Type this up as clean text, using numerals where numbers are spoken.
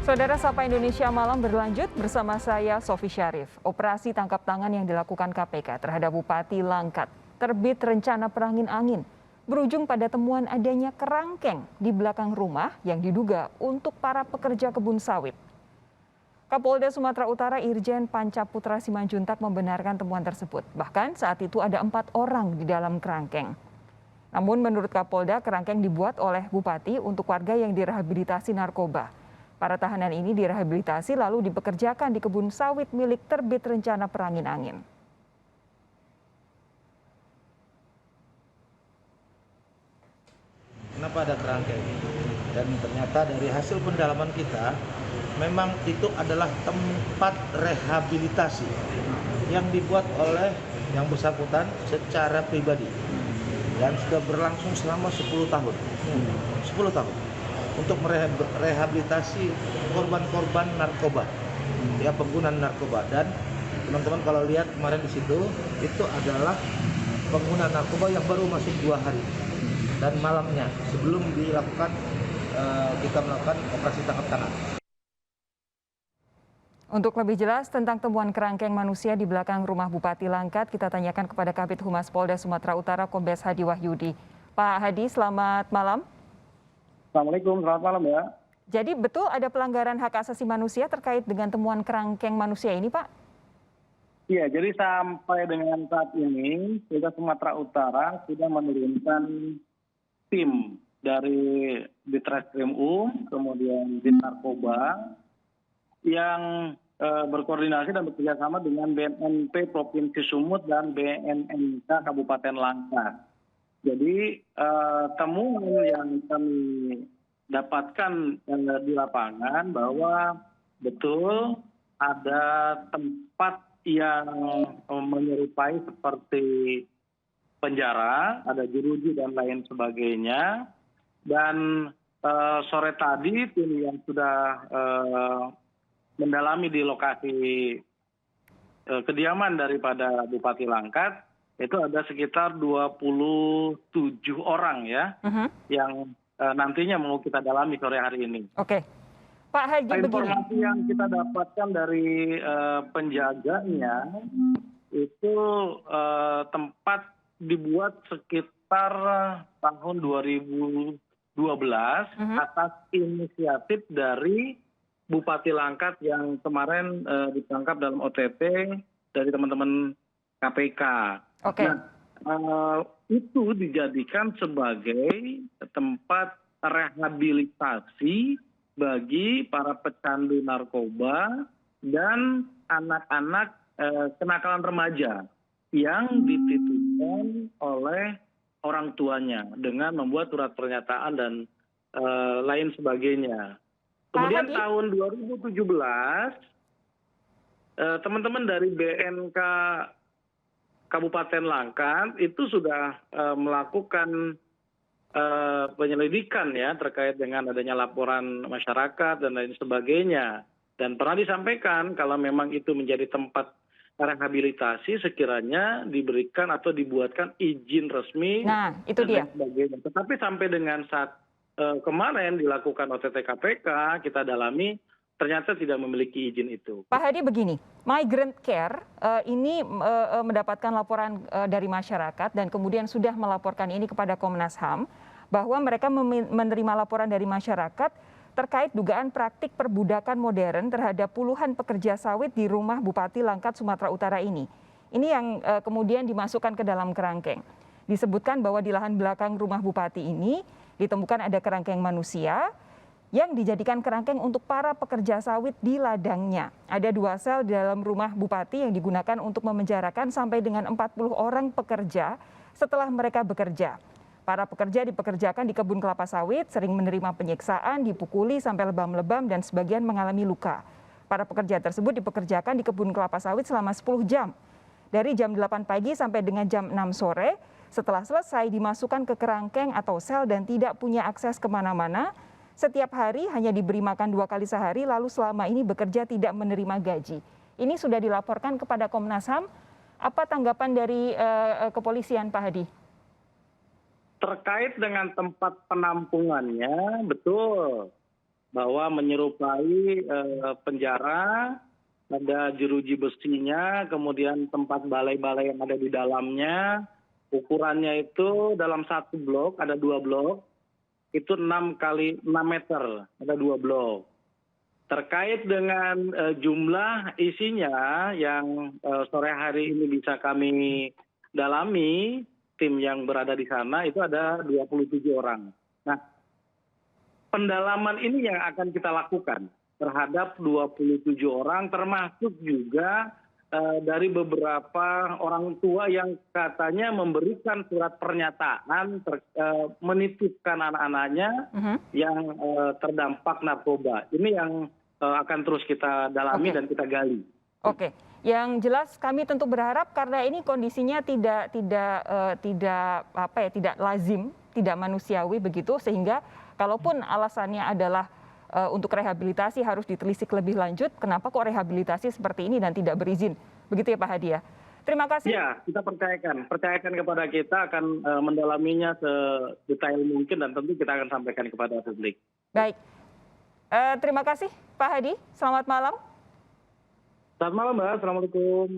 Saudara Sapa Indonesia Malam berlanjut bersama saya Sofi Syarif. Operasi tangkap tangan yang dilakukan KPK terhadap Bupati Langkat terbit rencana perangin angin berujung pada temuan adanya kerangkeng di belakang rumah yang diduga untuk para pekerja kebun sawit. Kapolda Sumatera Utara Irjen Pancaputra Simanjuntak membenarkan temuan tersebut. Bahkan saat itu ada 4 orang di dalam kerangkeng. Namun menurut Kapolda, kerangkeng dibuat oleh Bupati untuk warga yang direhabilitasi narkoba. Para tahanan ini direhabilitasi lalu dipekerjakan di kebun sawit milik terbit rencana perangin angin. Kenapa ada kerangkeng? Dan ternyata dari hasil pendalaman kita, memang itu adalah tempat rehabilitasi yang dibuat oleh yang bersangkutan secara pribadi dan sudah berlangsung selama 10 tahun. 10 tahun. Untuk merehabilitasi korban-korban narkoba, ya pengguna narkoba. Dan teman-teman kalau lihat kemarin di situ, itu adalah pengguna narkoba yang baru masuk 2 hari dan malamnya sebelum dilakukan kita melakukan operasi tangkap tangan. Untuk lebih jelas tentang temuan kerangkeng manusia di belakang rumah Bupati Langkat, kita tanyakan kepada Kabid Humas Polda Sumatera Utara Kombes Hadi Wahyudi. Pak Hadi, selamat malam. Assalamualaikum, selamat malam ya. Jadi betul ada pelanggaran hak asasi manusia terkait dengan temuan kerangkeng manusia ini, Pak? Iya, jadi sampai dengan saat ini, Polda Sumatera Utara sudah menurunkan tim dari Ditreskrimum, kemudian Dit Narkoba, yang berkoordinasi dan bekerjasama dengan BNNP Provinsi Sumut dan BNNK Kabupaten Langkat. Jadi temuan yang kami dapatkan di lapangan bahwa betul ada tempat yang menyerupai seperti penjara, ada jeruji dan lain sebagainya. Dan sore tadi tim yang sudah mendalami di lokasi kediaman daripada Bupati Langkat, itu ada sekitar 27 orang ya, yang nantinya mau kita dalami sore hari ini. Oke, Pak Haji begini. Informasi yang kita dapatkan dari penjaganya itu tempat dibuat sekitar tahun 2012 atas inisiatif dari Bupati Langkat yang kemarin ditangkap dalam OTT dari teman-teman KPK. Oke. Nah, itu dijadikan sebagai tempat rehabilitasi bagi para pecandu narkoba dan anak-anak kenakalan remaja yang dititipkan oleh orang tuanya dengan membuat surat pernyataan dan lain sebagainya. Kemudian tahun 2017 teman-teman dari BNK Kabupaten Langkat itu sudah melakukan penyelidikan ya terkait dengan adanya laporan masyarakat dan lain sebagainya. Dan pernah disampaikan kalau memang itu menjadi tempat rehabilitasi sekiranya diberikan atau dibuatkan izin resmi. Nah, itu dan dia. lain sebagainya. Tetapi sampai dengan saat kemarin dilakukan OTT KPK, kita dalami ternyata tidak memiliki izin itu. Pak Hadi begini, Migrant Care ini mendapatkan laporan dari masyarakat dan kemudian sudah melaporkan ini kepada Komnas HAM bahwa mereka menerima laporan dari masyarakat terkait dugaan praktik perbudakan modern terhadap puluhan pekerja sawit di rumah Bupati Langkat Sumatera Utara ini. Ini yang kemudian dimasukkan ke dalam kerangkeng. Disebutkan bahwa di lahan belakang rumah Bupati ini ditemukan ada kerangkeng manusia yang dijadikan kerangkeng untuk para pekerja sawit di ladangnya. Ada 2 sel di dalam rumah Bupati yang digunakan untuk memenjarakan sampai dengan 40 orang pekerja setelah mereka bekerja. Para pekerja dipekerjakan di kebun kelapa sawit, sering menerima penyiksaan, dipukuli sampai lebam-lebam dan sebagian mengalami luka. Para pekerja tersebut dipekerjakan di kebun kelapa sawit selama 10 jam. Dari jam 8 pagi sampai dengan jam 6 sore, setelah selesai dimasukkan ke kerangkeng atau sel dan tidak punya akses kemana-mana. Setiap hari hanya diberi makan 2 kali sehari, lalu selama ini bekerja tidak menerima gaji. Ini sudah dilaporkan kepada Komnas HAM. Apa tanggapan dari kepolisian, Pak Hadi? Terkait dengan tempat penampungannya, betul. bahwa menyerupai penjara, ada jeruji besinya, kemudian tempat balai-balai yang ada di dalamnya. Ukurannya itu dalam satu blok, ada 2 blok, itu 6 kali 6 meter, ada 2 blok. Terkait dengan jumlah isinya yang sore hari ini bisa kami dalami, tim yang berada di sana itu ada 27 orang. Nah, pendalaman ini yang akan kita lakukan terhadap 27 orang, termasuk juga dari beberapa orang tua yang katanya memberikan surat pernyataan menitipkan anak-anaknya yang terdampak narkoba. Ini yang akan terus kita dalami dan kita gali. Oke, yang jelas kami tentu berharap karena ini kondisinya tidak lazim, tidak manusiawi begitu, sehingga kalaupun alasannya adalah untuk rehabilitasi harus ditelisik lebih lanjut, kenapa kok rehabilitasi seperti ini dan tidak berizin, begitu ya Pak Hadi ya? Terima kasih. Ya, kita percayakan kepada kita akan mendalaminya sedetail mungkin dan tentu kita akan sampaikan kepada publik. Baik, terima kasih Pak Hadi, selamat malam. Selamat malam Mbak, Assalamualaikum.